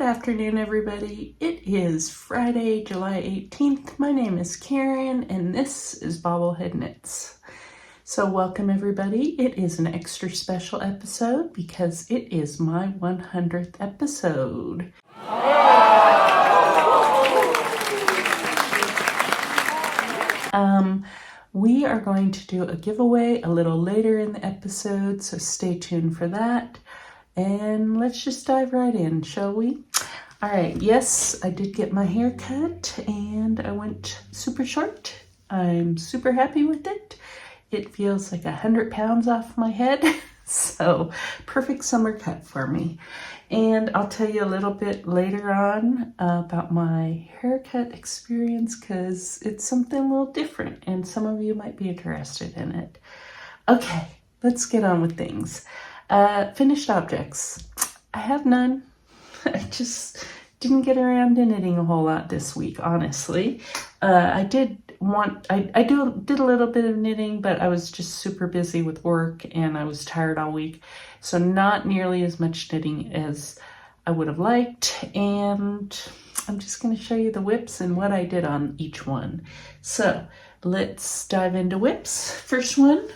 afternoon, everybody. It is Friday, July 18th. My name is Karen, and this is BobbleHeadKnits. So welcome, everybody. It is an extra special episode because it is my 100th episode. We are going to do a giveaway a little later in the episode, so stay tuned for that. And let's just dive right in, shall we? All right, yes, I did get my hair cut and I went super short. I'm super happy with it. It feels like 100 pounds off my head. So perfect summer cut for me. And I'll tell you a little bit later on about my haircut experience because it's something a little different and some of you might be interested in it. Okay, let's get on with things. Finished objects. I have none. I just didn't get around to knitting a whole lot this week, honestly. I did a little bit of knitting, but I was just super busy with work and I was tired all week. So not nearly as much knitting as I would have liked. And I'm just going to show you the whips and what I did on each one. So let's dive into whips. First one,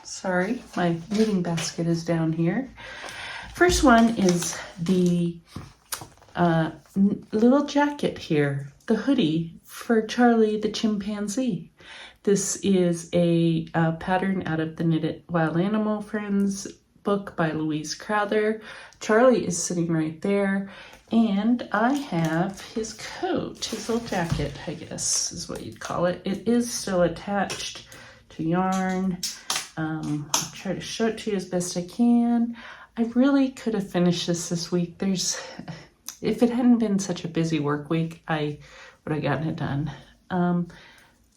sorry, my knitting basket is down here. First one is the little jacket here, the hoodie for Charlie the chimpanzee. This is a pattern out of the Knit Wild Animal Friends book by Louise Crowther. Charlie is sitting right there, and I have his coat, his little jacket, I guess is what you'd call it. It is still attached to yarn. I'll try to show it to you as best I can. I really could have finished this week. If it hadn't been such a busy work week, I would have gotten it done.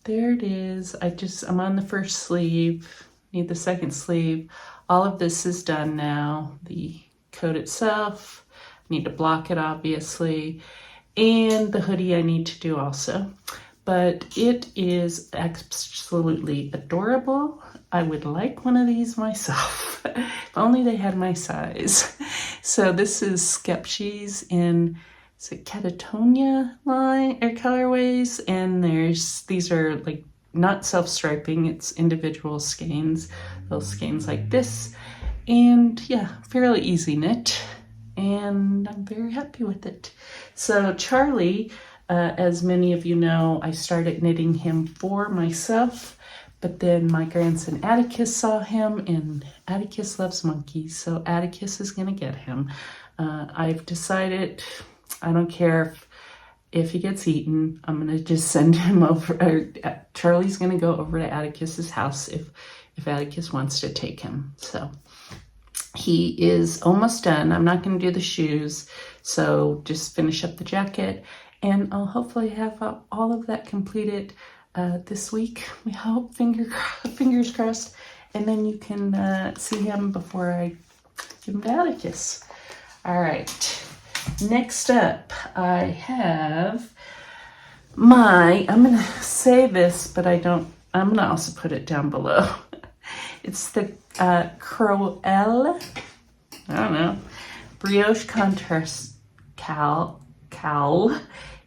There it is. I'm on the first sleeve, need the second sleeve. All of this is done now. The coat itself, I need to block it obviously, and the hoodie I need to do also. But it is absolutely adorable. I would like one of these myself. If only they had my size. So this is Skepsies in, is it Catatonia line or colorways? And these are like not self-striping, it's individual skeins. Little skeins like this. And yeah, fairly easy knit. And I'm very happy with it. So Charlie, as many of you know, I started knitting him for myself, but then my grandson Atticus saw him, and Atticus loves monkeys, so Atticus is gonna get him. I've decided, I don't care if he gets eaten, I'm gonna just send him over, Charlie's gonna go over to Atticus's house if Atticus wants to take him. So he is almost done. I'm not gonna do the shoes, so just finish up the jacket. And I'll hopefully have all of that completed this week. We hope, fingers crossed. And then you can see him before I give him to Atticus. All right. Next up, I have I'm going to say this, but I'm going to also put it down below. It's the Croieile, I don't know, brioche contrast cowl.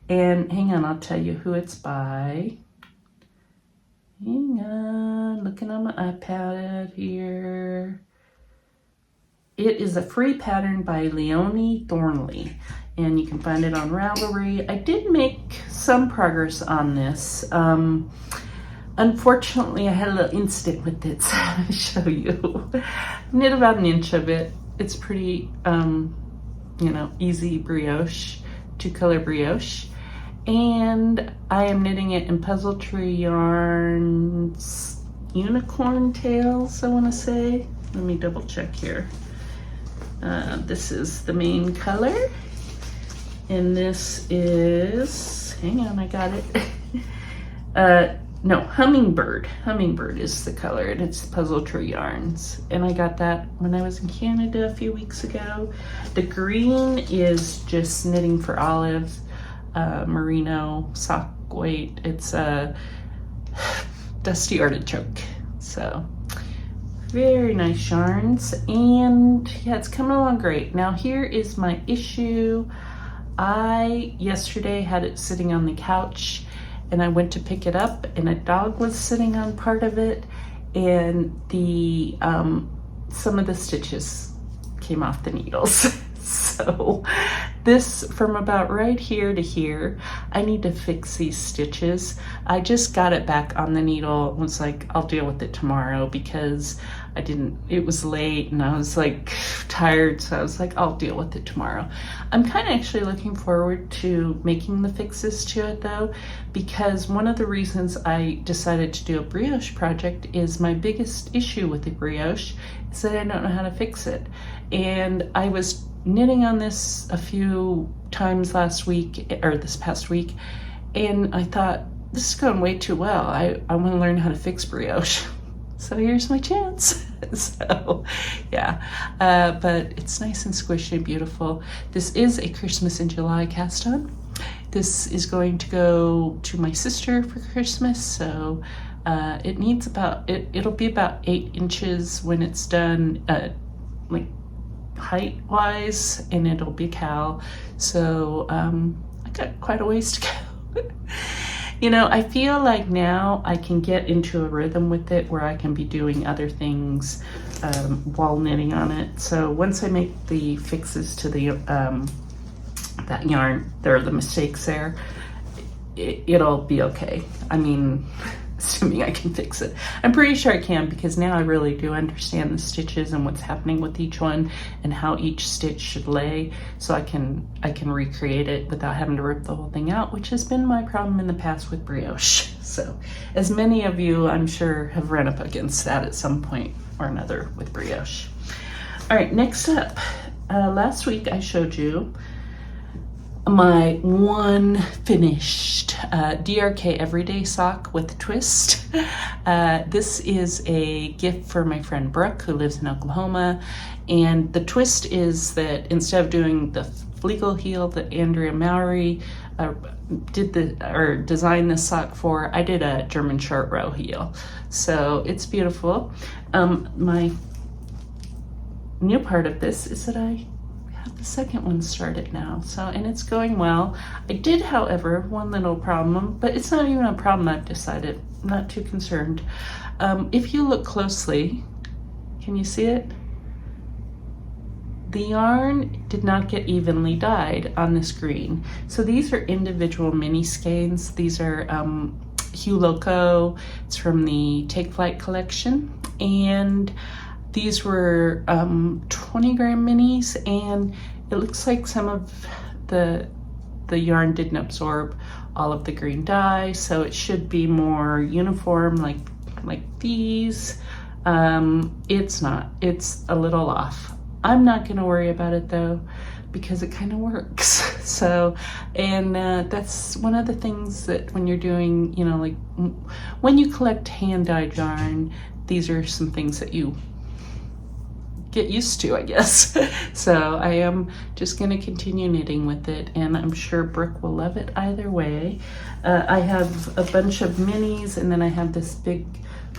And hang on, I'll tell you who it's by. Hang on, looking on my iPad here. It is a free pattern by Leonie Thornley, and you can find it on Ravelry. I did make some progress on this. Unfortunately, I had a little incident with it, so I'm going to show you. I knit about an inch of it. It's pretty, easy brioche. 2-color brioche, and I am knitting it in Puzzletree Yarns Unicorn Tails, I want to say. Let me double check here. This is the main color, and this is, hang on, I got it. No, Hummingbird. Hummingbird is the color, and it's Puzzletree Yarns. And I got that when I was in Canada a few weeks ago. The green is just Knitting for Olives, merino sock weight. It's a dusty artichoke. So very nice yarns, and yeah, it's coming along great. Now here is my issue. I yesterday had it sitting on the couch and I went to pick it up and a dog was sitting on part of it, and the some of the stitches came off the needles. So this, from about right here to here, I need to fix these stitches. I just got it back on the needle, was like, I'll deal with it tomorrow, because it was late and I was like tired, so I was like, I'll deal with it tomorrow. I'm kind of actually looking forward to making the fixes to it though, because one of the reasons I decided to do a brioche project is my biggest issue with the brioche is that I don't know how to fix it. And I was knitting on this a few times last week, or this past week, and I thought, this is going way too well. I want to learn how to fix brioche. So here's my chance. So yeah, but it's nice and squishy and beautiful. This is a Christmas in July cast on. This is going to go to my sister for Christmas, so it needs it'll be about 8 inches when it's done, like height wise, and it'll be cowl. So I got quite a ways to go. You know, I feel like now I can get into a rhythm with it where I can be doing other things while knitting on it. So once I make the fixes to the that yarn, there are the mistakes there, it'll be okay. I mean, assuming I can fix it. I'm pretty sure I can, because now I really do understand the stitches and what's happening with each one and how each stitch should lay, so I can recreate it without having to rip the whole thing out, which has been my problem in the past with brioche. So as many of you, I'm sure, have run up against that at some point or another with brioche. All right, next up, last week I showed you my one finished DRK Everyday Sock with a twist. This is a gift for my friend Brooke, who lives in Oklahoma, and the twist is that instead of doing the legal heel that Andrea Mowry designed this sock for, I did a German short row heel. So it's beautiful. My new part of this is that I have the second one started now, so, and it's going well. I did, however, one little problem, but it's not even a problem. I've decided, I'm not too concerned. If you look closely, can you see it? The yarn did not get evenly dyed on this green. So these are individual mini skeins. These are Hue Loco. It's from the Take Flight collection, and these were 20-gram minis, and it looks like some of the yarn didn't absorb all of the green dye, so it should be more uniform like these. It's not. It's a little off. I'm not gonna worry about it though, because it kind of works. So, and that's one of the things that when you're doing, you know, like when you collect hand-dyed yarn, these are some things that you get used to, I guess. So I am just going to continue knitting with it, and I'm sure Brooke will love it either way. I have a bunch of minis, and then I have this big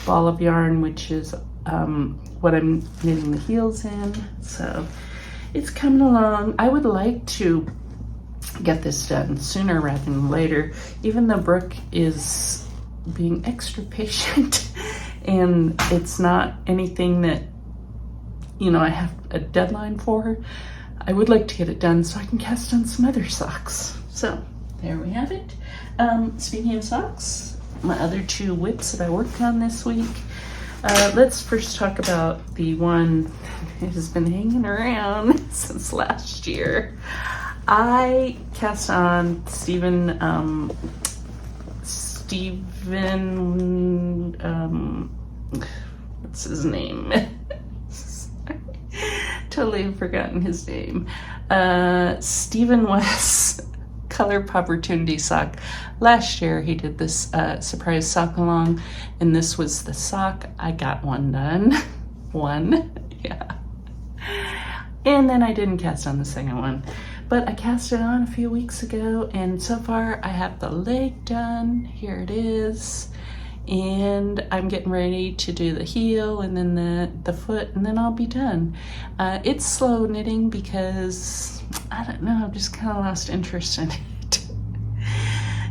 ball of yarn, which is what I'm knitting the heels in. So it's coming along. I would like to get this done sooner rather than later, even though Brooke is being extra patient and it's not anything that, you know, I have a deadline for. I would like to get it done so I can cast on some other socks. So there we have it. Speaking of socks, my other 2 whips that I worked on this week. Let's first talk about the one that has been hanging around since last year. I cast on Stephen, what's his name? Totally have forgotten his name. Stephen West's Color Poportunity sock. Last year he did this surprise Sox-A-Long, and this was the sock. I got one done. Yeah. And then I didn't cast on the second one, but I cast it on a few weeks ago, and so far I have the leg done. Here it is. and I'm getting ready to do the heel and then the foot, and then I'll be done. It's slow knitting because, I don't know, I've just kind of lost interest in it.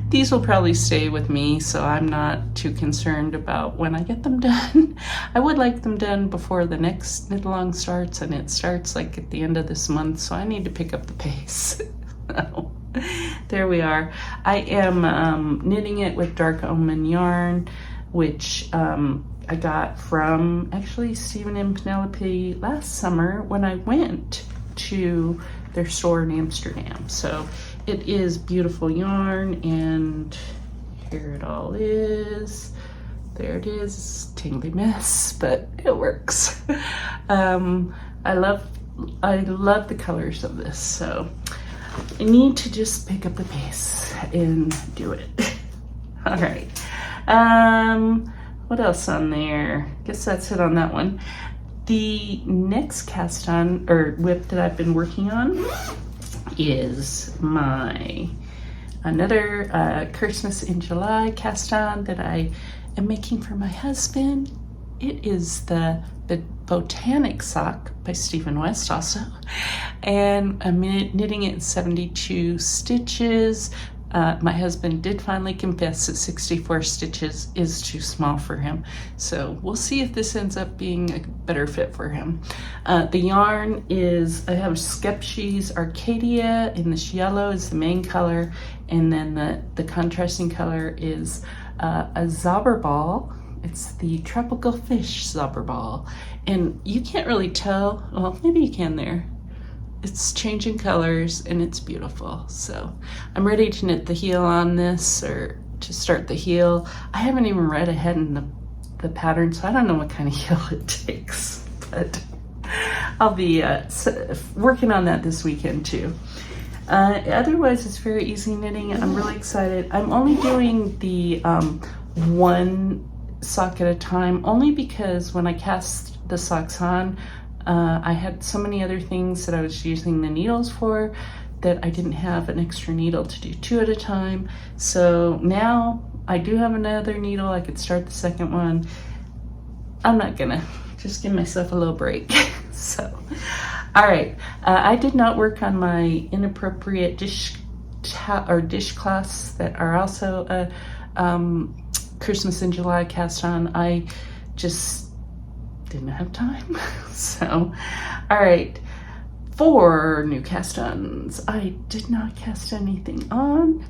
These will probably stay with me, so I'm not too concerned about when I get them done. I would like them done before the next knit along starts, and it starts like at the end of this month, so I need to pick up the pace. There we are. I am knitting it with Dark Omen yarn, which I got from actually Stephen and Penelope last summer when I went to their store in Amsterdam. So it is beautiful yarn, and here it all is. There it is, tingly mess, but it works. I love the colors of this, so I need to just pick up the pace and do it. All right. What else on there? Guess that's it on that one. The next cast on or whip that I've been working on is another Christmas in July cast on that I am making for my husband. It is the Botanic Sock by Stephen West also, and I'm knitting it in 72 stitches. My husband did finally confess that 64 stitches is too small for him, so we'll see if this ends up being a better fit for him. The yarn is, I have Skepshe's Arcadia in this yellow is the main color, and then the contrasting color is a Zauberball. It's the tropical fish Zauberball, and you can't really tell, well, maybe you can there. It's changing colors and it's beautiful. So I'm ready to knit the heel on this, or to start the heel. I haven't even read ahead in the pattern, so I don't know what kind of heel it takes, but I'll be working on that this weekend too. Otherwise, it's very easy knitting. I'm really excited. I'm only doing the one sock at a time, only because when I cast the socks on, I had so many other things that I was using the needles for that I didn't have an extra needle to do two at a time. So now I do have another needle. I could start the second one. I'm not gonna, just give myself a little break. So, all right. I did not work on my inappropriate dishcloths that are also a Christmas in July cast on. I just didn't have time. So, all right, 4 new cast-ons. I did not cast anything on.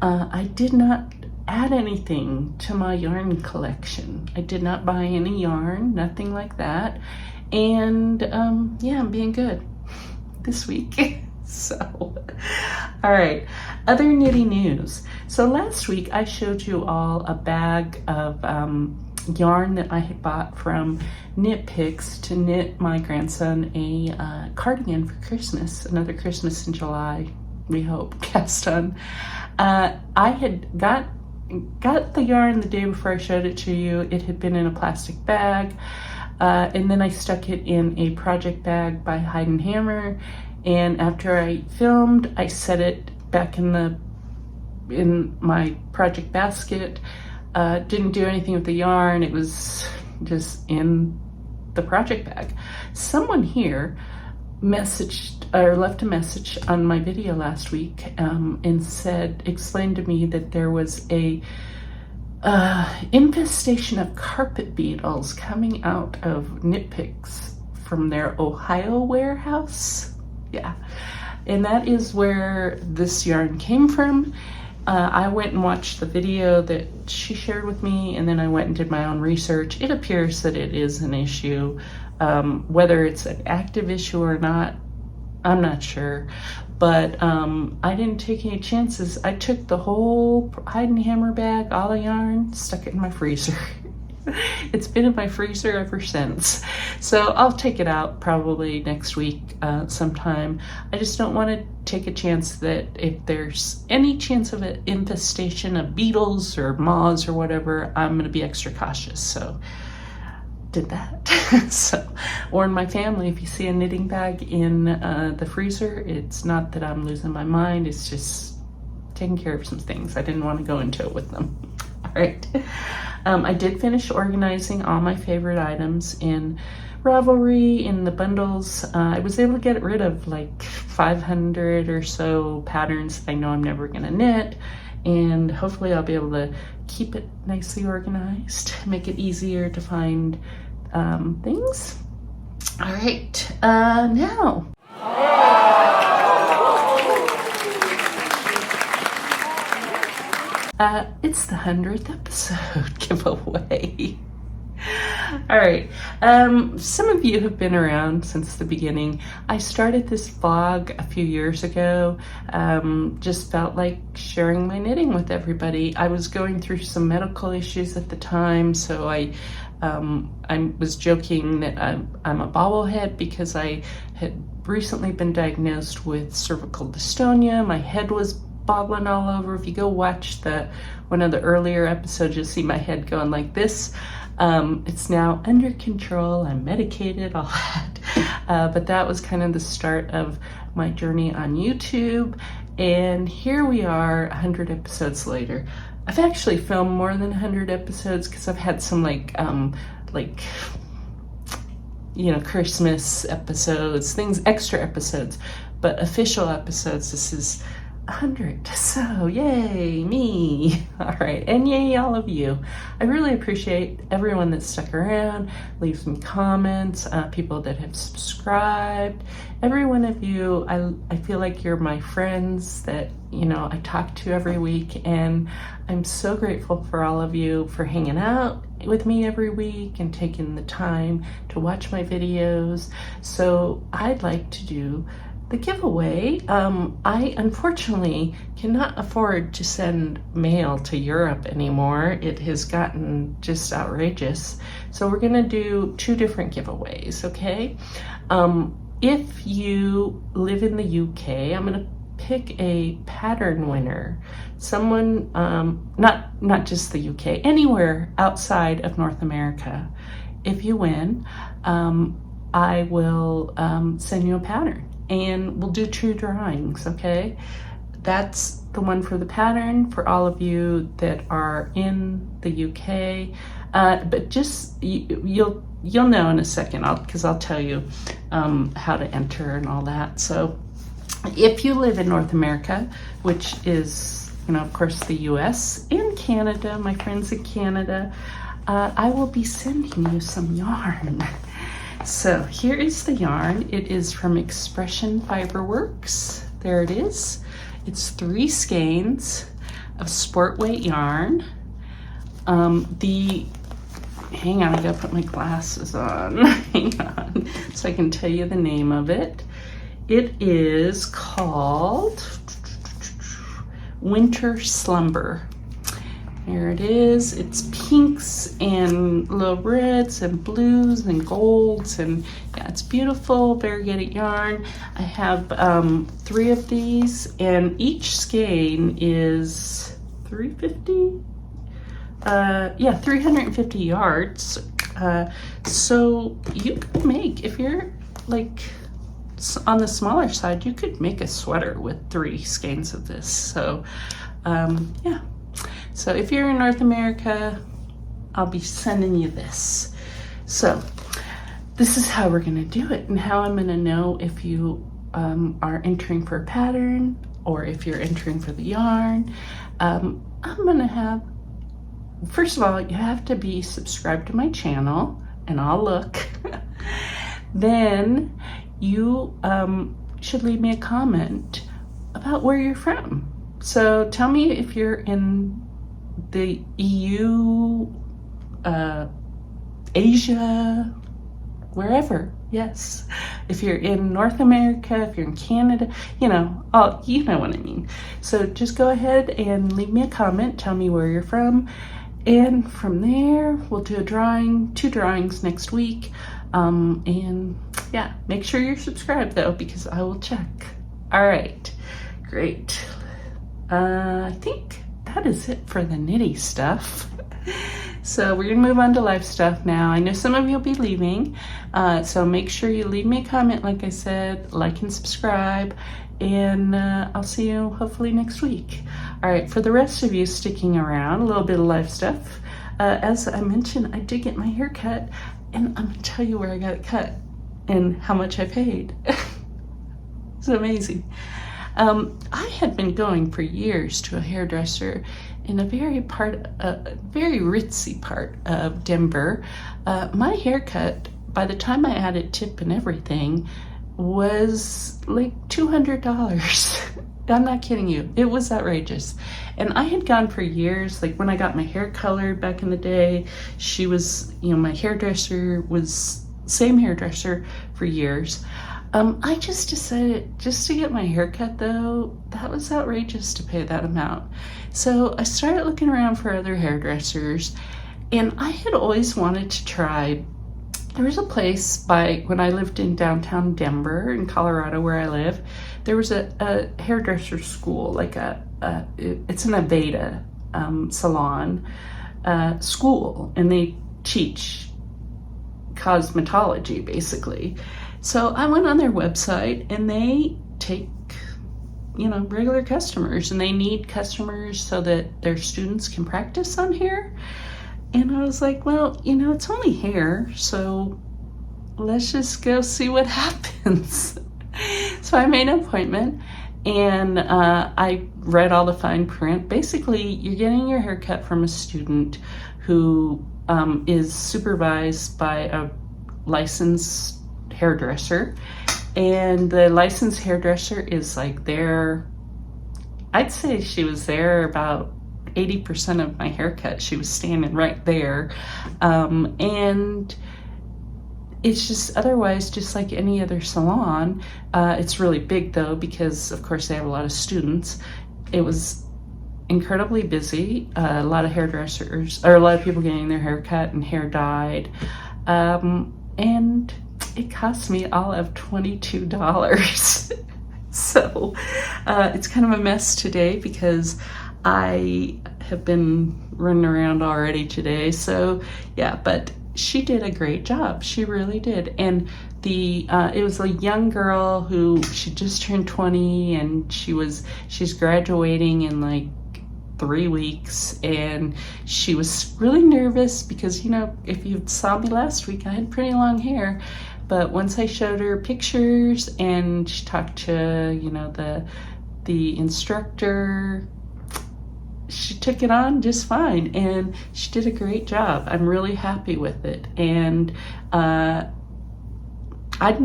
I did not add anything to my yarn collection. I did not buy any yarn, nothing like that. And yeah, I'm being good this week. So, all right, other knitting news. So last week I showed you all a bag of yarn that I had bought from Knit Picks to knit my grandson a cardigan for Christmas, another Christmas in July, we hope, cast on. I had got the yarn the day before I showed it to you. It had been in a plastic bag, and then I stuck it in a project bag by Hide and Hammer, and after I filmed, I set it back in my project basket. Didn't do anything with the yarn. It was just in the project bag. Someone here messaged or left a message on my video last week and explained to me that there was a infestation of carpet beetles coming out of Knit Picks from their Ohio warehouse. Yeah, and that is where this yarn came from. I went and watched the video that she shared with me, and then I went and did my own research. It appears that it is an issue. Whether it's an active issue or not, I'm not sure. But I didn't take any chances. I took the whole Hide and Hammer bag, all the yarn, stuck it in my freezer. It's been in my freezer ever since. So I'll take it out probably next week sometime. I just don't want to take a chance that if there's any chance of an infestation of beetles or moths or whatever, I'm going to be extra cautious. So did that. So, or in my family, if you see a knitting bag in the freezer, it's not that I'm losing my mind. It's just taking care of some things. I didn't want to go into it with them. right. I did finish organizing all my favorite items in Ravelry, in the bundles. I was able to get rid of like 500 or so patterns that I know I'm never gonna knit, and hopefully I'll be able to keep it nicely organized, make it easier to find things. All right, now. It's the 100th episode giveaway. All right, some of you have been around since the beginning. I started this vlog a few years ago, just felt like sharing my knitting with everybody. I was going through some medical issues at the time, so I was joking that I'm a bobblehead because I had recently been diagnosed with cervical dystonia. My head was bobbling all over. If you go watch one of the earlier episodes, you'll see my head going like this. It's now under control. I'm medicated, all that. But that was kind of the start of my journey on YouTube. And here we are 100 episodes later. I've actually filmed more than 100 episodes because I've had some Christmas episodes, extra episodes, but official episodes, this is 100. So yay me. All right, and yay all of you. I really appreciate everyone that stuck around, leaves me comments, people that have subscribed. Every one of you, I feel like you're my friends that I talk to every week, and I'm so grateful for all of you for hanging out with me every week and taking the time to watch my videos. So I'd like to do the giveaway. I unfortunately cannot afford to send mail to Europe anymore. It has gotten just outrageous. So we're gonna do 2 different giveaways, okay? If you live in the UK, I'm gonna pick a pattern winner. Someone, not just the UK, anywhere outside of North America. If you win, I will send you a pattern. And we'll do 2 drawings, okay? That's the one for the pattern for all of you that are in the UK. But just, you'll know in a second, because I'll tell you how to enter and all that. So if you live in North America, which is, of course, the US and Canada, my friends in Canada, I will be sending you some yarn. So here is the yarn. It is from Expression Fiberworks. There it is. It's 3 skeins of sport weight yarn. Hang on, I gotta put my glasses on. Hang on, so I can tell you the name of it. It is called Winter Slumber. There it is. It's pinks and little reds and blues and golds, and yeah, it's beautiful variegated yarn. I have 3 of these, and each skein is 350. 350 yards. So you could make, if you're like on the smaller side, you could make a sweater with 3 skeins of this. So yeah. So if you're in North America, I'll be sending you this. So this is how we're gonna do it, and how I'm gonna know if you are entering for a pattern or if you're entering for the yarn. I'm gonna have, first of all, you have to be subscribed to my channel, and I'll look. Then you should leave me a comment about where you're from. So tell me if you're in the EU, Asia, wherever. Yes, if you're in North America, if you're in Canada, you know what I mean. So just go ahead and leave me a comment, tell me where you're from, and from there we'll do a drawing, 2 drawings next week. And yeah, make sure you're subscribed though, because I will check. All right, great. I think that is it for the nitty stuff. So we're gonna move on to life stuff now. I know some of you will be leaving, so make sure you leave me a comment, like I said, like and subscribe, and I'll see you hopefully next week. All right, for the rest of you sticking around, a little bit of life stuff. As I mentioned, I did get my hair cut, and I'm gonna tell you where I got it cut and how much I paid. It's amazing. I had been going for years to a hairdresser in a very ritzy part of Denver. My haircut, by the time I added tip and everything, was like $200. I'm not kidding you. It was outrageous. And I had gone for years, like when I got my hair colored back in the day, she was, my hairdresser was same hairdresser for years. I just decided, just to get my hair cut though, that was outrageous to pay that amount. So I started looking around for other hairdressers, and I had always wanted to try, there was a place when I lived in downtown Denver in Colorado where I live, there was a hairdresser school, like it's an Aveda salon school, and they teach cosmetology basically. So I went on their website, and they take, regular customers, and they need customers so that their students can practice on hair. And I was like, well, it's only hair, so let's just go see what happens. So I made an appointment, and I read all the fine print. Basically, you're getting your hair cut from a student who is supervised by a licensed hairdresser, and the licensed hairdresser is like there, I'd say she was there about 80% of my haircut. She was standing right there, and it's just otherwise just like any other salon. It's really big though, because of course they have a lot of students. It was incredibly busy, a lot of hairdressers, or a lot of people getting their hair cut and hair dyed, and it cost me all of $22. So it's kind of a mess today because I have been running around already today. So yeah, but she did a great job. She really did. And it was a young girl who, she just turned 20, and she's graduating in like 3 weeks, and she was really nervous because, if you saw me last week, I had pretty long hair. But once I showed her pictures and she talked to, the instructor, she took it on just fine, and she did a great job. I'm really happy with it. And I'm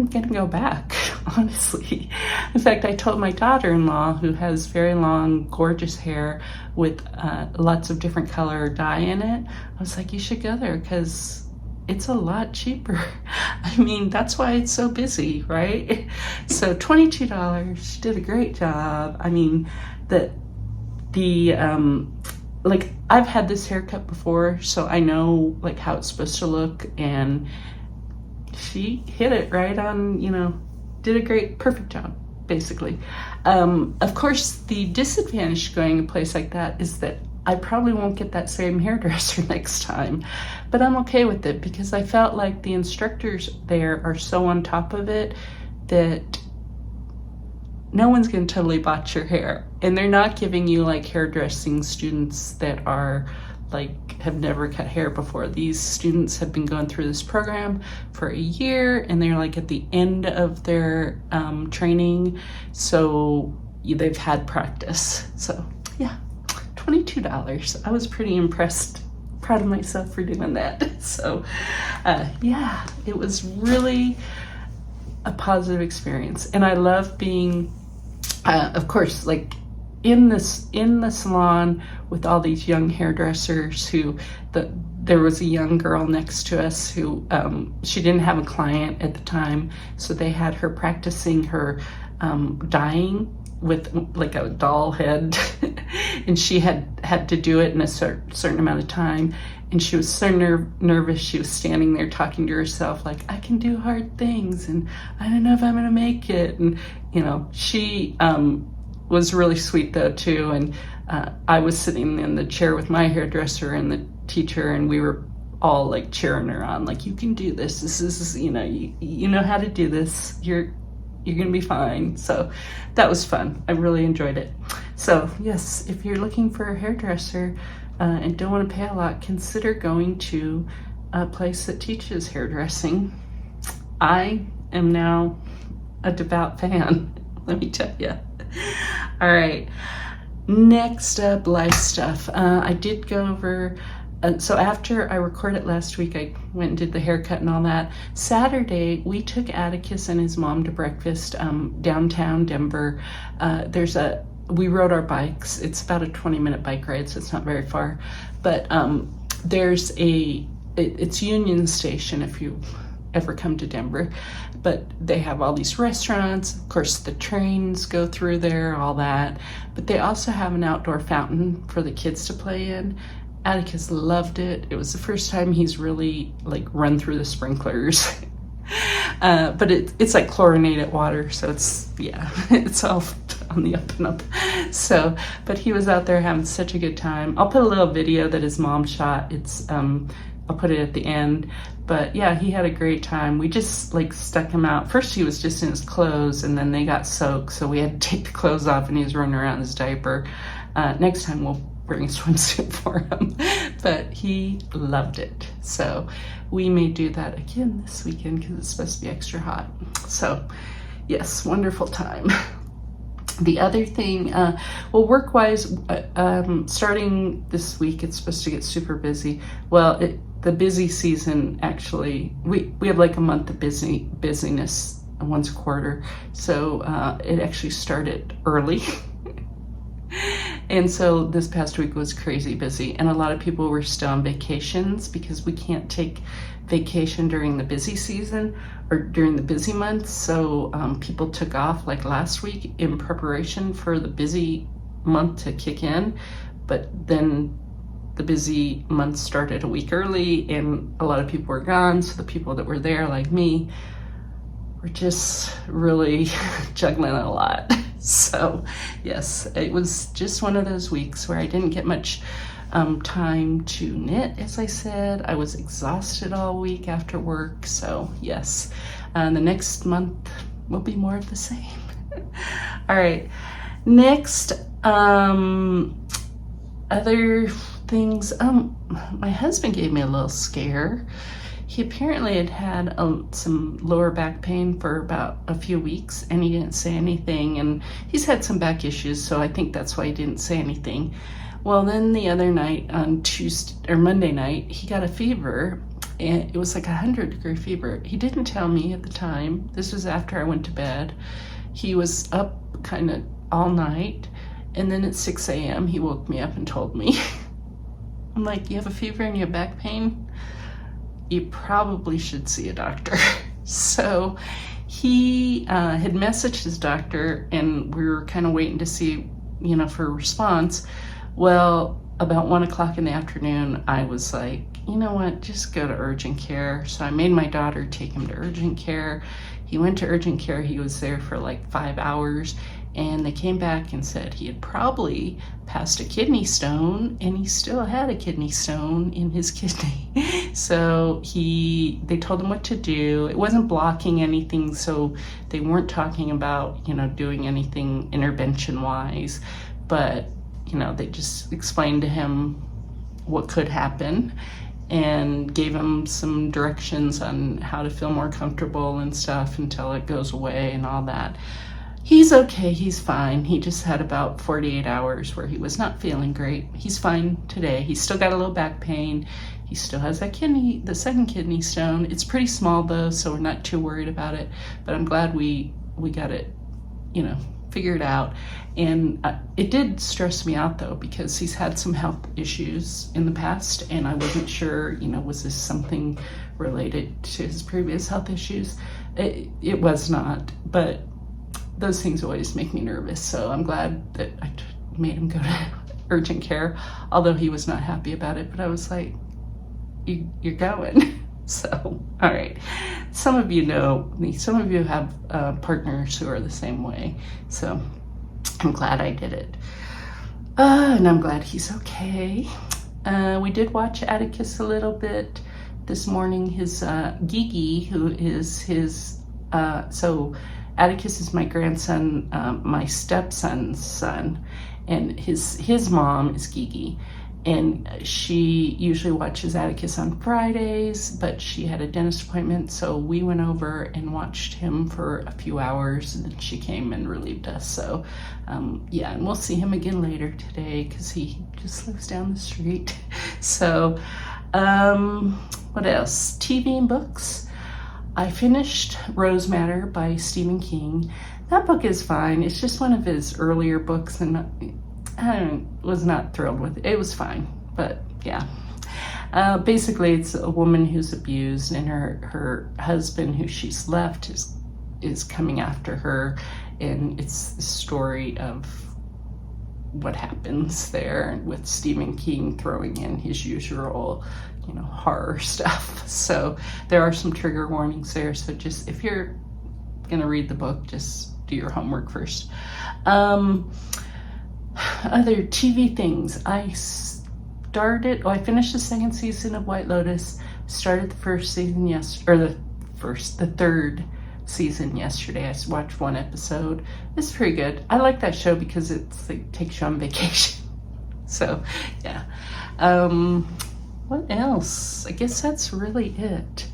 gonna go back, honestly. In fact, I told my daughter-in-law, who has very long, gorgeous hair with lots of different color dye in it, I was like, you should go there because it's a lot cheaper. I mean, that's why it's so busy, right? So $22, she did a great job. I mean, like, I've had this haircut before, so I know like how it's supposed to look, and she hit it right on, did a perfect job, basically. Of course, the disadvantage going to a place like that is that I probably won't get that same hairdresser next time, but I'm okay with it because I felt like the instructors there are so on top of it that no one's going to totally botch your hair, and they're not giving you like hairdressing students that are like have never cut hair before. These students have been going through this program for a year, and they're like at the end of their training, so they've had practice. So yeah, $22. I was pretty impressed, proud of myself for doing that. So yeah, it was really a positive experience, and I love being of course, like in the salon with all these young hairdressers who there was a young girl next to us who she didn't have a client at the time, so they had her practicing her dyeing with like a doll head and she had to do it in a certain amount of time, and she was so nervous. She was standing there talking to herself like, I can do hard things and I don't know if I'm gonna make it. And she was really sweet though too, and I was sitting in the chair with my hairdresser, and teacher, and we were all like cheering her on, like, you can do this. This is, you know how to do this. You're gonna be fine. So that was fun. I really enjoyed it. So yes, if you're looking for a hairdresser and don't want to pay a lot, consider going to a place that teaches hairdressing. I am now a devout fan, let me tell you. All right, next up, life stuff. I did go over, so after I recorded last week, I went and did the haircut and all that. Saturday, we took Atticus and his mom to breakfast downtown Denver. We rode our bikes. It's about a 20-minute bike ride, so it's not very far. But there's it's Union Station if you ever come to Denver. But they have all these restaurants. Of course, the trains go through there, all that. But they also have an outdoor fountain for the kids to play in. Atticus loved it. It was the first time he's really like run through the sprinklers. But it's like chlorinated water, so it's, yeah, it's all on the up and up. So, but he was out there having such a good time. I'll put a little video that his mom shot. I'll put it at the end. But yeah, he had a great time. We just like stuck him out. First he was just in his clothes, and then they got soaked, so we had to take the clothes off, and he was running around in his diaper. Next time we'll bring a swimsuit for him. But he loved it. So we may do that again this weekend because it's supposed to be extra hot. So yes, wonderful time. The other thing, well, work-wise, starting this week, it's supposed to get super busy. Well, the busy season, actually, we have like a month of busyness once a quarter. So it actually started early. And so this past week was crazy busy, and a lot of people were still on vacations because we can't take vacation during the busy season or during the busy months. So people took off like last week in preparation for the busy month to kick in, but then the busy month started a week early and a lot of people were gone. So the people that were there, like me, were just really juggling a lot. So yes, it was just one of those weeks where I didn't get much time to knit. As I said, I was exhausted all week after work. So yes, the next month will be more of the same. All right, next, other things. My husband gave me a little scare. He apparently had some lower back pain for about a few weeks, and he didn't say anything, and he's had some back issues, so I think that's why he didn't say anything. Well, then the other night, on Monday night, he got a fever, and it was like 100-degree fever. He didn't tell me at the time. This was after I went to bed. He was up kind of all night, and then at 6 a.m. he woke me up and told me. I'm like, you have a fever and you have back pain? You probably should see a doctor. So he had messaged his doctor, and we were kind of waiting to see, for a response. Well, about 1 o'clock in the afternoon, I was like, you know what, just go to urgent care. So I made my daughter take him to urgent care. He went to urgent care. He was there for like 5 hours, and they came back and said he had probably passed a kidney stone, and he still had a kidney stone in his kidney. So they told him what to do. It wasn't blocking anything, so they weren't talking about, doing anything intervention-wise, but, they just explained to him what could happen and gave him some directions on how to feel more comfortable and stuff until it goes away and all that. He's okay, he's fine. He just had about 48 hours where he was not feeling great. He's fine today. He's still got a little back pain. He still has that the second kidney stone. It's pretty small though, so we're not too worried about it, but I'm glad we got it, figured out. And it did stress me out though, because he's had some health issues in the past, and I wasn't sure, was this something related to his previous health issues? It was not, but those things always make me nervous. So I'm glad that I made him go to urgent care, although he was not happy about it. But I was like, you're going. So, all right. Some of you know me. Some of you have partners who are the same way. So I'm glad I did it. And I'm glad he's okay. We did watch Atticus a little bit this morning. His Gigi, who is his, so Atticus is my grandson, my stepson's son, and his mom is Gigi. And she usually watches Atticus on Fridays, but she had a dentist appointment, so we went over and watched him for a few hours, and then she came and relieved us. So yeah, and we'll see him again later today because he just lives down the street. So what else? TV and books. I finished Rose Matter by Stephen King. That book is fine. It's just one of his earlier books, and I was not thrilled with it. It was fine, but yeah. Basically, it's a woman who's abused, and her husband, who she's left, is coming after her, and it's the story of what happens there, with Stephen King throwing in his usual, horror stuff. So there are some trigger warnings there. So just if you're gonna read the book, just do your homework first. Other TV things. I finished the second season of White Lotus, started the first season the third season yesterday. I watched one episode. It's pretty good. I like that show because it's like takes you on vacation. So yeah. What else? I guess that's really it.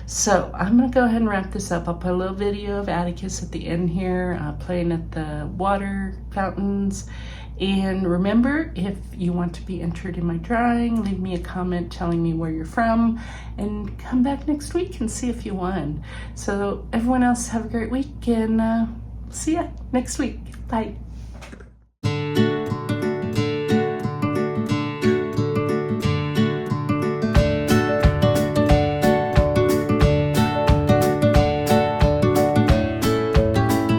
So I'm gonna go ahead and wrap this up. I'll put a little video of Atticus at the end here, playing at the water fountains. And remember, if you want to be entered in my drawing, leave me a comment telling me where you're from, and come back next week and see if you won. So everyone else, have a great week, and see ya next week. Bye.